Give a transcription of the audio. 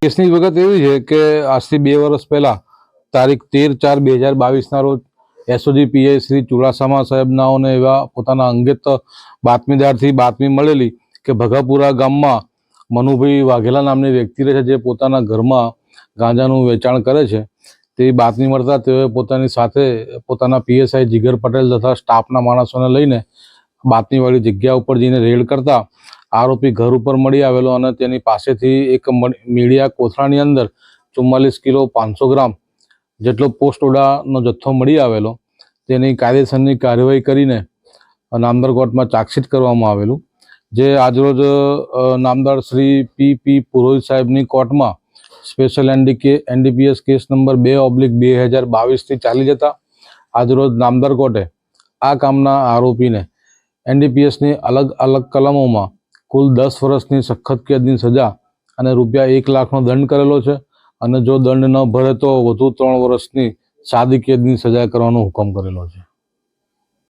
કેસની વિગત એવી છે કે આજથી 2 વર્ષ પહેલા તારીખ 13/4/2022ના રોજ એસઓજી પીઆઈ શ્રી ચુડાસમા સાહેબનાઓને એવા પોતાના અંગત બાતમીદારથી બાતમી મળેલી કે ભગાપુરા ગામમાં મનુભાઈ વાઘેલા નામની વ્યક્તિ રહે છે, જે પોતાના ઘરમાં ગાંજાનું વેચાણ કરે છે. તેવી બાતમી મળતા તેઓએ પોતાની સાથે પોતાના પીએસઆઈ જીગર પટેલ તથા સ્ટાફના માણસોને લઈને બાતમીવાળી જગ્યા ઉપર જઈને રેડ કરતા આરોપી ઘર ઉપર મળી આવેલો અને તેની પાસેથી એક મીડિયા કોથળાની અંદર 44 કિલો 500 ગ્રામ જેટલો પોસ્ટ ઓડાનો જથ્થો મળી આવેલો. તેની કાયદેસરની કાર્યવાહી કરીને નામદાર કોર્ટમાં ચાર્જશીટ કરવામાં આવેલું, જે આજરોજ નામદાર શ્રી પી પુરોહિત સાહેબની કોર્ટમાં સ્પેશિયલ એનડીપીએસ કેસ નંબર 2/2022થી ચાલી જતા આજરોજ નામદાર કોર્ટે આ કામના આરોપીને એનડીપીએસની અલગ અલગ કલમોમાં કુલ 10 વર્ષની સખત કેદની સજા અને ₹1 લાખનો દંડ કરેલો છે અને જો દંડ ન ભરે તો વધુ 3 વર્ષની સાદી કેદની સજા કરવાનો હુકમ કરેલો છે.